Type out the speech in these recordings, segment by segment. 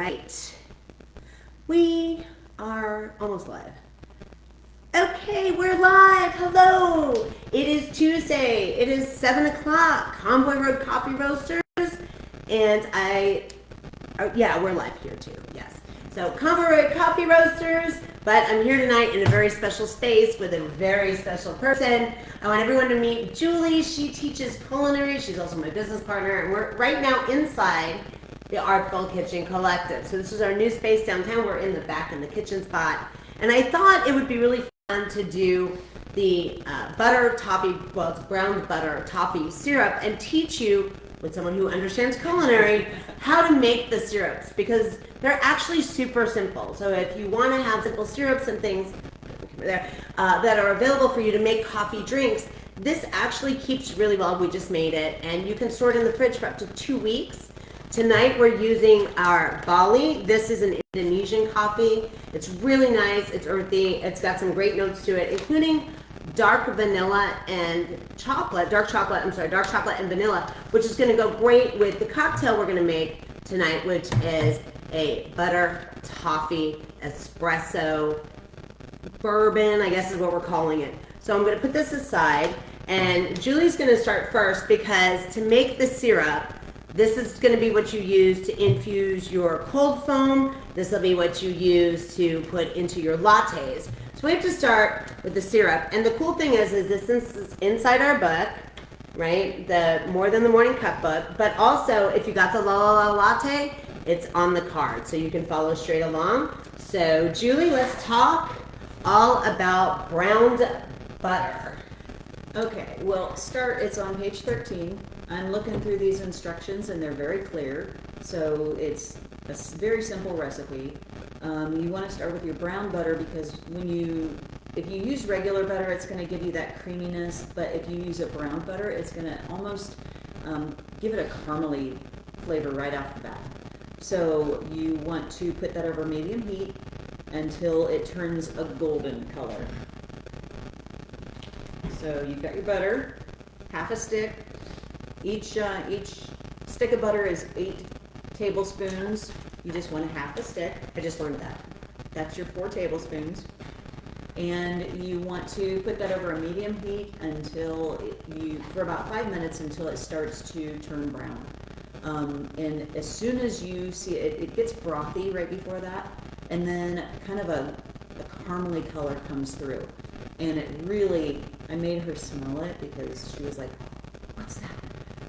right. We are almost live. Okay, we're live. Hello. It is Tuesday. It is 7 o'clock. Convoy Road Coffee Roasters. And we're live here too. Yes. So Convoy Road Coffee Roasters. But I'm here tonight in a very special space with a very special person. I want everyone to meet Julie. She teaches culinary. She's also my business partner. And we're right now inside the Artful Kitchen Collective. So this is our new space downtown. We're in the back in the kitchen spot. And I thought it would be really fun to do the butter toffee, well, it's brown butter toffee syrup, and teach you, with someone who understands culinary, how to make the syrups, because they're actually super simple. So if you want to have simple syrups and things that are available for you to make coffee drinks, this actually keeps really well. We just made it, and you can store it in the fridge for up to 2 weeks. Tonight we're using our Bali. This is an Indonesian coffee. It's really nice. It's earthy. It's got some great notes to it, including dark chocolate and vanilla, which is going to go great with the cocktail we're going to make tonight, which is a butter toffee espresso bourbon, I guess is what we're calling it. So I'm going to put this aside, and Julie's going to start first, because to make the syrup, this is going to be what you use to infuse your cold foam. This will be what you use to put into your lattes. So we have to start with the syrup. And the cool thing is this is inside our book, right? The More Than the Morning Cup book. But also, if you got the LaLaLaLatte, it's on the card, so you can follow straight along. So Julie, let's talk all about browned butter. Okay, well, it's on page 13. I'm looking through these instructions and they're very clear. So it's a very simple recipe. You want to start with your brown butter, because if you use regular butter, it's going to give you that creaminess. But if you use a brown butter, it's going to almost give it a caramely flavor right off the bat. So you want to put that over medium heat until it turns a golden color. So you've got your butter, half a stick. Each stick of butter is 8 tablespoons. You just want a half a stick. I just learned that. That's your 4 tablespoons. And you want to put that over a medium heat for about 5 minutes, until it starts to turn brown. And as soon as you see it gets frothy right before that, and then kind of a caramely color comes through. And it really, I made her smell it, because she was like, "What's that?"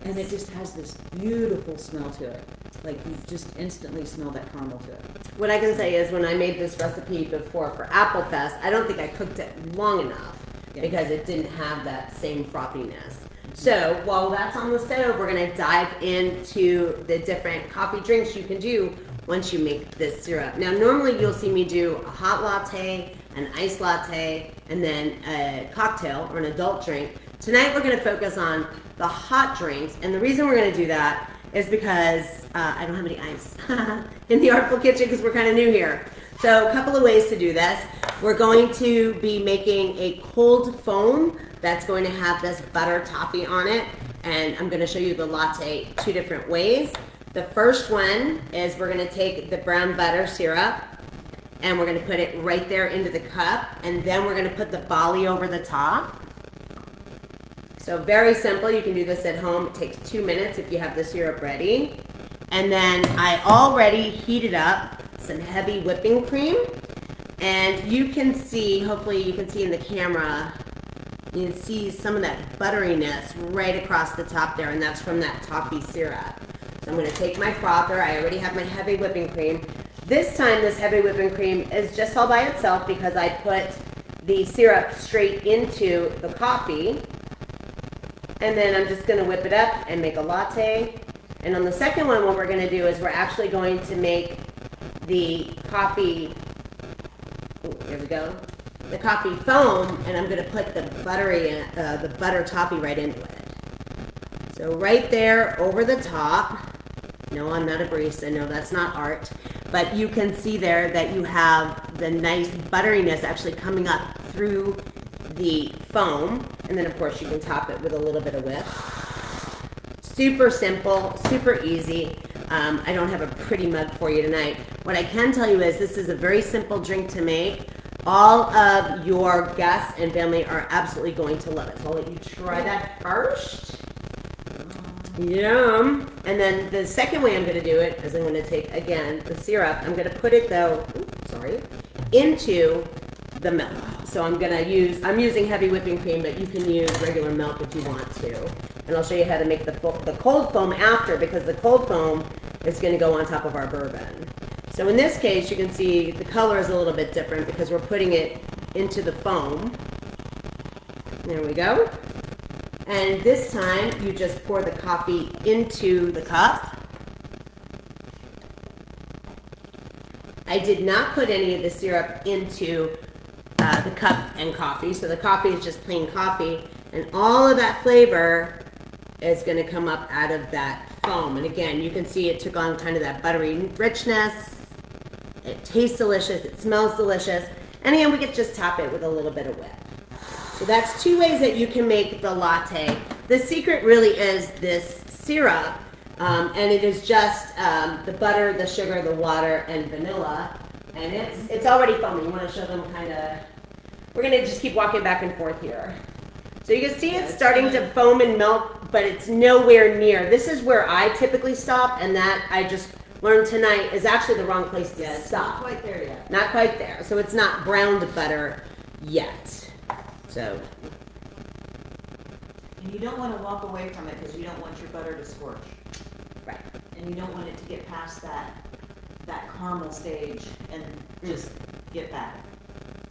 And it just has this beautiful smell to it. Like, you just instantly smell that caramel to it. What I can say is, when I made this recipe before for Apple Fest, I don't think I cooked it long enough, because it didn't have that same frothiness. So while that's on the stove, we're going to dive into the different coffee drinks you can do once you make this syrup. Now, normally you'll see me do a hot latte, an iced latte, and then a cocktail or an adult drink. Tonight we're going to focus on the hot drinks, and the reason we're going to do that is because I don't have any ice in the Artful Kitchen, because we're kind of new here. So a couple of ways to do this. We're going to be making a cold foam that's going to have this butter toffee on it, and I'm going to show you the latte 2 different ways. The first one is we're going to take the brown butter syrup, and we're going to put it right there into the cup, and then we're going to put the Bali over the top. So very simple. You can do this at home. It takes 2 minutes if you have the syrup ready. And then I already heated up some heavy whipping cream, and you can see, hopefully you can see in the camera, you can see some of that butteriness right across the top there, and that's from that toffee syrup. So I'm going to take my frother. I already have my heavy whipping cream. This time, this heavy whipping cream is just all by itself, because I put the syrup straight into the coffee. And then I'm just going to whip it up and make a latte. And on the second one, what we're going to do is we're actually going to make the coffee, there we go, the coffee foam, and I'm going to put the butter toffee right into it. So right there over the top. No, I'm not a barista. No, that's not art. But you can see there that you have the nice butteriness actually coming up through the foam. And then, of course, you can top it with a little bit of whip. Super simple, super easy. I don't have a pretty mug for you tonight. What I can tell you is this is a very simple drink to make. All of your guests and family are absolutely going to love it. So I'll let you try that first. Yum. And then the second way I'm going to do it is I'm going to take, again, the syrup. I'm going to put it, though, into the milk. So I'm using heavy whipping cream, but you can use regular milk if you want to. And I'll show you how to make the cold foam after, because the cold foam is going to go on top of our bourbon. So in this case, you can see the color is a little bit different because we're putting it into the foam. There we go. And this time, you just pour the coffee into the cup. I did not put any of the syrup into the cup and coffee, so the coffee is just plain coffee, and all of that flavor is going to come up out of that foam. And again, you can see it took on kind of that buttery richness. It tastes delicious, it smells delicious, and again, we could just top it with a little bit of whip. So that's two ways that you can make the latte. The secret really is this syrup, and it is just the butter, the sugar, the water, and vanilla, and it's already foaming. You want to show them kind of, we're going to just keep walking back and forth here. So you can see it's starting to foam and melt, but it's nowhere near. This is where I typically stop, and that I just learned tonight is actually the wrong place to stop. Not quite there yet. Not quite there. So it's not browned butter yet. So. And you don't want to walk away from it because you don't want your butter to scorch. Right. And you don't want it to get past that caramel stage and just get bad.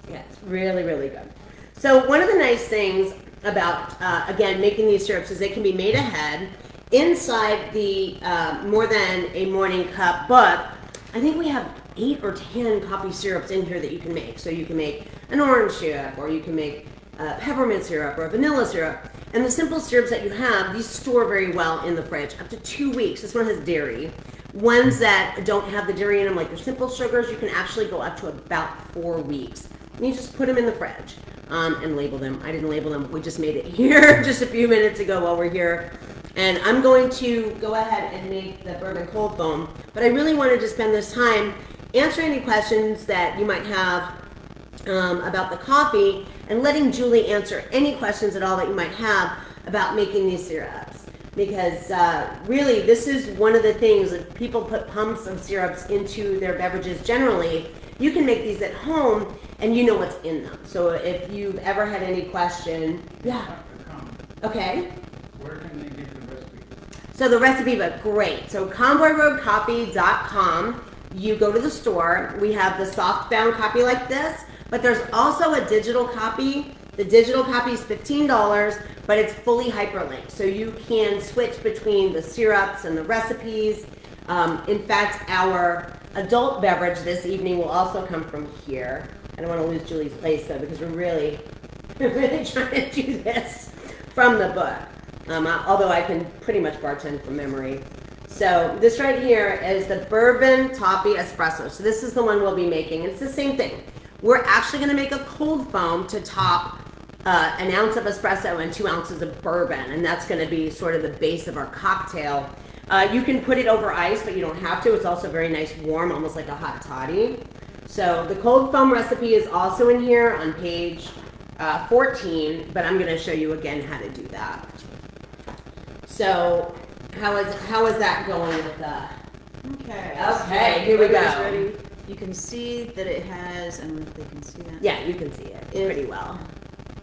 Yeah, it's really, really good. So one of the nice things about, again, making these syrups is they can be made ahead. Inside the More Than a Morning Cup book, I think we have 8 or 10 coffee syrups in here that you can make. So you can make an orange syrup, or you can make peppermint syrup, or a vanilla syrup. And the simple syrups that you have, these store very well in the fridge, up to 2 weeks. This one has dairy. Ones that don't have the dairy in them, like your simple sugars, you can actually go up to about 4 weeks. And you just put them in the fridge and label them. I didn't label them. We just made it here just a few minutes ago while we're here. And I'm going to go ahead and make the bourbon cold foam. But I really wanted to spend this time answering any questions that you might have about the coffee, and letting Julie answer any questions at all that you might have about making these syrups. Because really, this is one of the things, if people put pumps of syrups into their beverages generally, you can make these at home and you know what's in them. So if you've ever had any question, okay. Where can they get the recipe? So the recipe book, great. So convoyroadcoffee.com, you go to the store. We have the softbound copy like this, but there's also a digital copy. The digital copy is $15, but it's fully hyperlinked. So you can switch between the syrups and the recipes. In fact, our adult beverage this evening will also come from here. I don't want to lose Julie's place though, because we're really trying to do this from the book. Although I can pretty much bartend from memory. So this right here is the bourbon toffee espresso. So this is the one we'll be making. It's the same thing. We're actually going to make a cold foam to top an ounce of espresso and 2 ounces of bourbon, and that's going to be sort of the base of our cocktail. You can put it over ice, but you don't have to. It's also very nice warm, almost like a hot toddy. So the cold foam recipe is also in here on page 14, but I'm going to show you again how to do that. So how is that going with the... Okay, here we go. Ready. You can see that it has, I don't know if they can see that. Yeah, you can see it pretty well.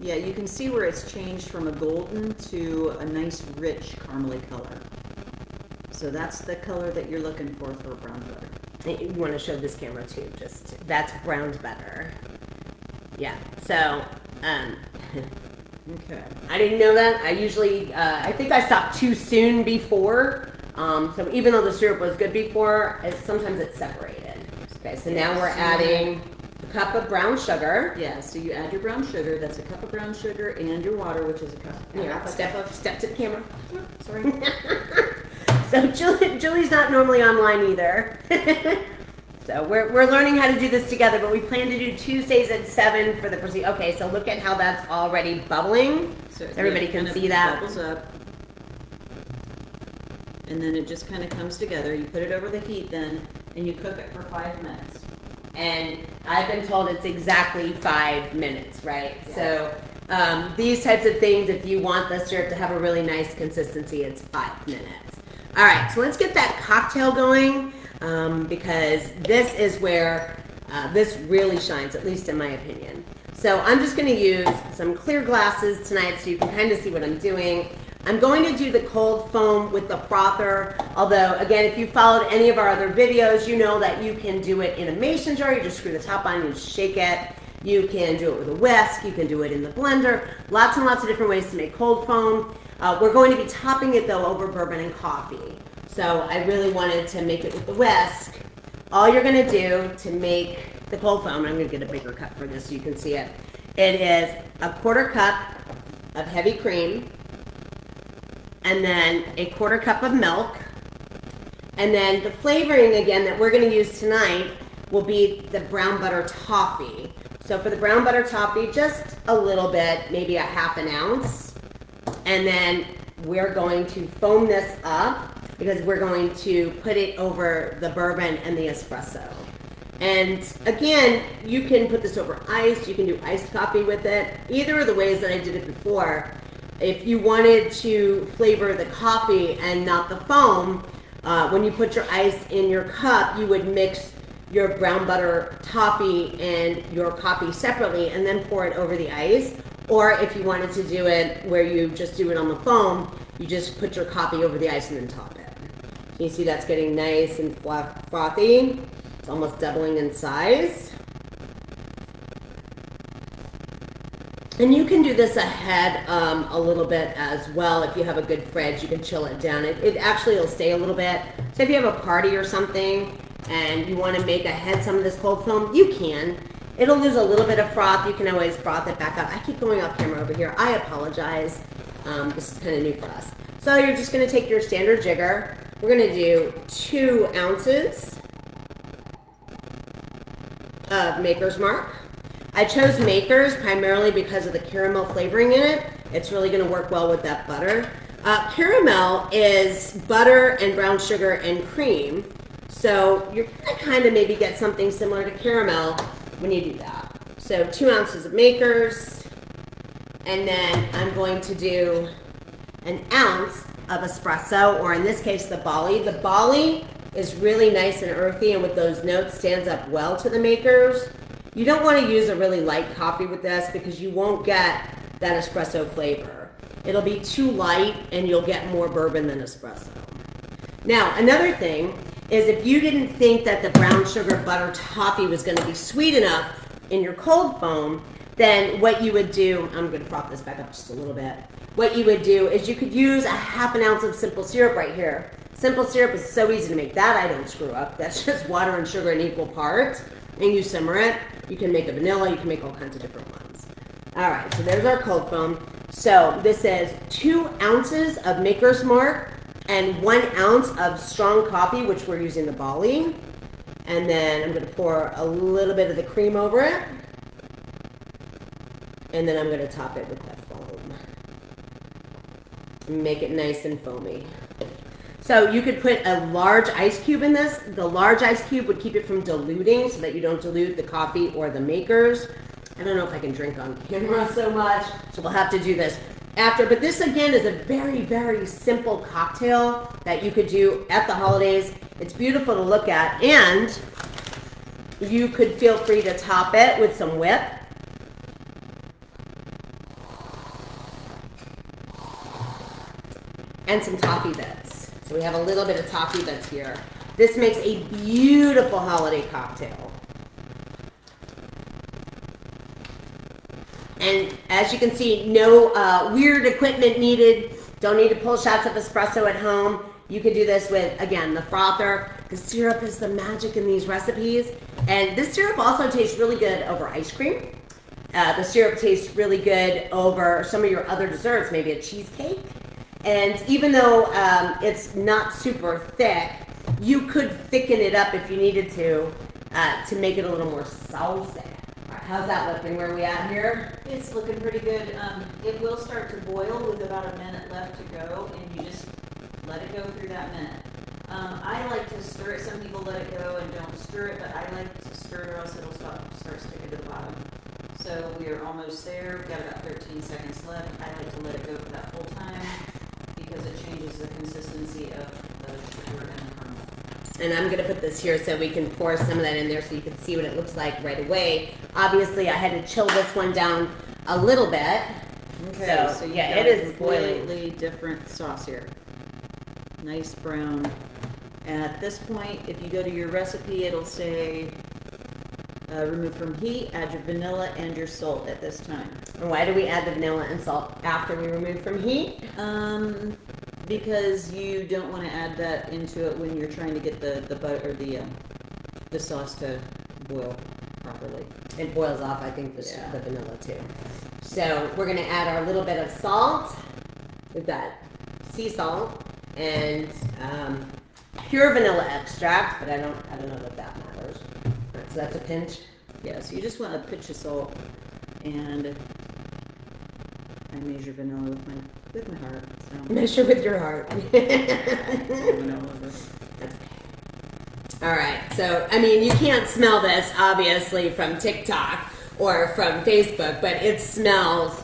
Yeah, you can see where it's changed from a golden to a nice rich caramely color. So that's the color that you're looking for brown butter. You want to show this camera too, just that's browned butter. Yeah, so Okay. I didn't know that. I usually, I think I stopped too soon before. So even though the syrup was good before, sometimes it's separated. Okay, so now we're adding a cup of brown sugar. Yeah, so you add your brown sugar. That's a cup of brown sugar and your water, which is a cup. Here, step to the camera. Sorry. So Julie's not normally online either. So we're learning how to do this together, but we plan to do Tuesdays at 7 for the procedure. Okay, so look at how that's already bubbling. So everybody can see that. Bubbles up. and then it just kind of comes together. You put it over the heat then, and you cook it for 5 minutes. And I've been told it's exactly 5 minutes, right? Yeah. So these types of things, if you want the syrup to have a really nice consistency, it's 5 minutes. All right, so let's get that cocktail going because this is where this really shines, at least in my opinion. So I'm just going to use some clear glasses tonight so you can kind of see what I'm doing. I'm going to do the cold foam with the frother, although, again, if you followed any of our other videos, you know that you can do it in a mason jar. You just screw the top on, you shake it. You can do it with a whisk. You can do it in the blender. Lots and lots of different ways to make cold foam. We're going to be topping it, though, over bourbon and coffee. So I really wanted to make it with the whisk. All you're going to do to make the cold foam, and I'm going to get a bigger cup for this so you can see it, it is a 1/4 cup of heavy cream, and then a 1/4 cup of milk, and then the flavoring again that we're going to use tonight will be the brown butter toffee. So for the brown butter toffee, just a little bit, maybe a 1/2 ounce, and then we're going to foam this up because we're going to put it over the bourbon and the espresso. And again, you can put this over ice, you can do iced coffee with it, either of the ways that I did it before. If you wanted to flavor the coffee and not the foam, when you put your ice in your cup, you would mix your brown butter toffee and your coffee separately and then pour it over the ice. Or if you wanted to do it where you just do it on the foam, you just put your coffee over the ice and then top it. So you see that's getting nice and frothy. It's almost doubling in size. And you can do this ahead a little bit as well. If you have a good fridge, you can chill it down. It actually will stay a little bit. So if you have a party or something and you want to make ahead some of this cold foam, you can. It'll lose a little bit of froth. You can always froth it back up. I keep going off camera over here. I apologize. This is kind of new for us. So you're just going to take your standard jigger. We're going to do 2 ounces of Maker's Mark. I chose Maker's primarily because of the caramel flavoring in it. It's really going to work well with that butter. Caramel is butter and brown sugar and cream. So you're going to kind of maybe get something similar to caramel when you do that. So 2 ounces of Maker's. And then I'm going to do 1 ounce of espresso, or in this case, the barley. The barley is really nice and earthy, and with those notes stands up well to the Maker's. You don't want to use a really light coffee with this because you won't get that espresso flavor. It'll be too light and you'll get more bourbon than espresso. Now, another thing is if you didn't think that the brown sugar butter toffee was going to be sweet enough in your cold foam, then what you would do, I'm going to prop this back up just a little bit. What you would do is you could use a 1/2 ounce of simple syrup right here. Simple syrup is so easy to make. That I don't screw up. That's just water and sugar in equal parts. And you simmer it. You can make a vanilla. You can make all kinds of different ones. All right, so there's our cold foam. So this is 2 ounces of Maker's Mark and 1 ounce of strong coffee, which we're using the barley. And then I'm going to pour a little bit of the cream over it. And then I'm going to top it with that foam. Make it nice and foamy. So you could put a large ice cube in this. The large ice cube would keep it from diluting so that you don't dilute the coffee or the Maker's. I don't know if I can drink on camera so much, so we'll have to do this after. But this, again, is a very, very simple cocktail that you could do at the holidays. It's beautiful to look at, and you could feel free to top it with some whip. And some toffee bits. So we have a little bit of toffee bits here. This makes a beautiful holiday cocktail. And as you can see, no weird equipment needed. Don't need to pull shots of espresso at home. You could do this with, again, the frother. The syrup is the magic in these recipes. And this syrup also tastes really good over ice cream. The syrup tastes really good over some of your other desserts, maybe a cheesecake. And even though it's not super thick, you could thicken it up if you needed to make it a little more saucy. All right, how's that looking? Where are we at here? It's looking pretty good. It will start to boil with about a minute left to go, and you just let it go through that minute. I like to stir it. Some people let it go and don't stir it, but I like to stir it or else it'll start sticking to the bottom. So we are almost there. We've got about 13 seconds left. I like to let it go for that whole time because it changes the consistency of the sugar and the caramel. And I'm going to put this here so we can pour some of that in there so you can see what it looks like right away. Obviously, I had to chill this one down a little bit. Okay, so yeah, got it is boiling. completely different sauce here. Nice brown. And at this point, if you go to your recipe, it'll say remove from heat, add your vanilla and your salt at this time. And why do we add the vanilla and salt after we remove from heat? Because you don't want to add that into it when you're trying to get the butter or the sauce to boil properly. It boils off, I think, the Yeah. vanilla too. So we're going to add our little bit of salt. We've got sea salt and pure vanilla extract, but I don't know that that matters. All right, so that's a pinch. Yeah, so you just want a pinch of salt, and I measure vanilla with my heart. So Measure with your heart. it's all vanilla over. That's okay. All right, so I mean, you can't smell this obviously from TikTok or from Facebook, but it smells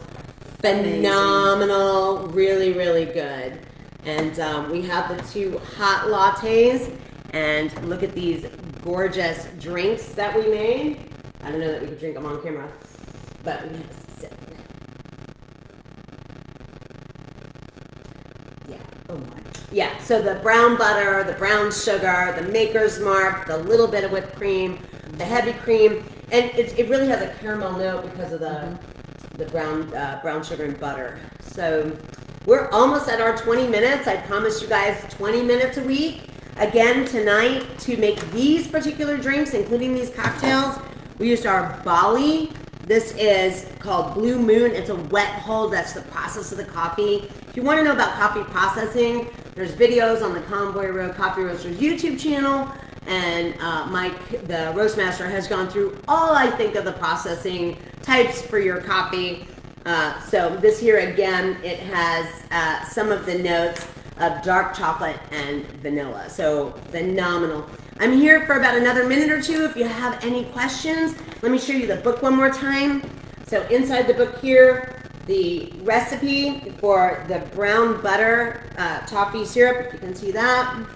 phenomenal, really, really good. And we have the 2 hot lattes, and look at these gorgeous drinks that we made. I don't know that we could drink them on camera, but we have to sip. Yeah. Oh my. Yeah, so the brown butter, the brown sugar, the maker's mark, the little bit of whipped cream, the heavy cream, and it really has a caramel note because of the brown sugar and butter. So we're almost at our 20 minutes. I promised you guys 20 minutes a week. Again, tonight, to make these particular drinks, including these cocktails, we used our Bali. This is called Blue Moon. It's a wet hold. That's the process of the coffee. If you want to know about coffee processing, there's videos on the Convoy Road Coffee Roasters YouTube channel. And Mike, the Roastmaster, has gone through all, I think, of the processing types for your coffee. So this here, again, it has some of the notes of dark chocolate and vanilla. So phenomenal. I'm here for about another minute or two. If you have any questions, let me show you the book one more time. So inside the book here, the recipe for the brown butter toffee syrup, if you can see that.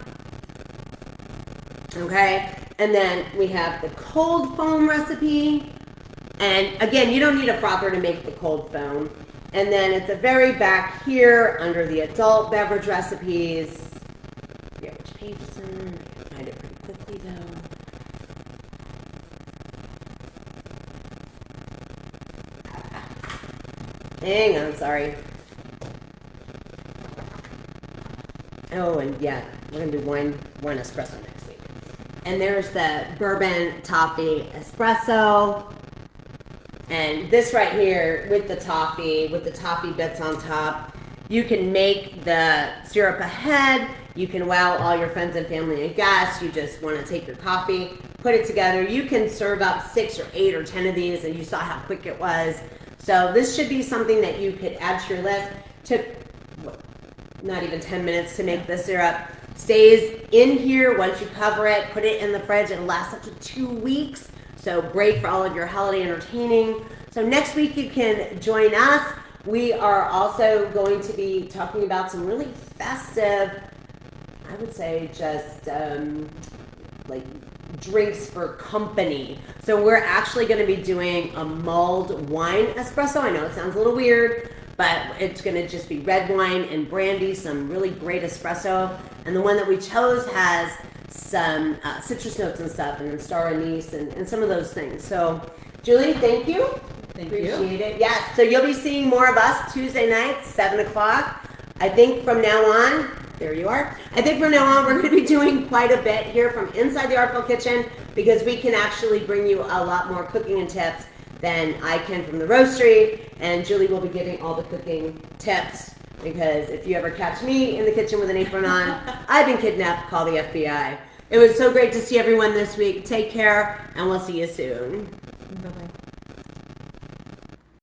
Okay, and then we have the cold foam recipe. And again, you don't need a frother to make the cold foam. And then at the very back here, under the adult beverage recipes, I forget which page it's in. I can find it pretty quickly though. Hang on, sorry. Oh, and yeah, we're gonna do wine espresso next week. And there's the bourbon toffee espresso. And this right here with the toffee bits on top, you can make the syrup ahead. You can wow all your friends and family and guests. You just want to take your coffee, put it together. You can serve up 6 or 8 or 10 of these, and you saw how quick it was. So this should be something that you could add to your list. Took not even 10 minutes to make the syrup. Stays in here once you cover it, put it in the fridge. It'll last up to 2 weeks. So great for all of your holiday entertaining. So next week you can join us. We are also going to be talking about some really festive, I would say just like drinks for company. So we're actually going to be doing a mulled wine espresso. I know it sounds a little weird, but it's going to just be red wine and brandy, some really great espresso. And the one that we chose has some citrus notes and stuff, and then star anise and some of those things. So, Julie, thank you. Appreciate it. Yes, so you'll be seeing more of us Tuesday nights, 7 o'clock. I think from now on, there you are. I think from now on, we're going to be doing quite a bit here from inside the Artful Kitchen because we can actually bring you a lot more cooking and tips than I can from the roastery. And Julie will be giving all the cooking tips because if you ever catch me in the kitchen with an apron on, I've been kidnapped, call the FBI. It was so great to see everyone this week. Take care, and we'll see you soon.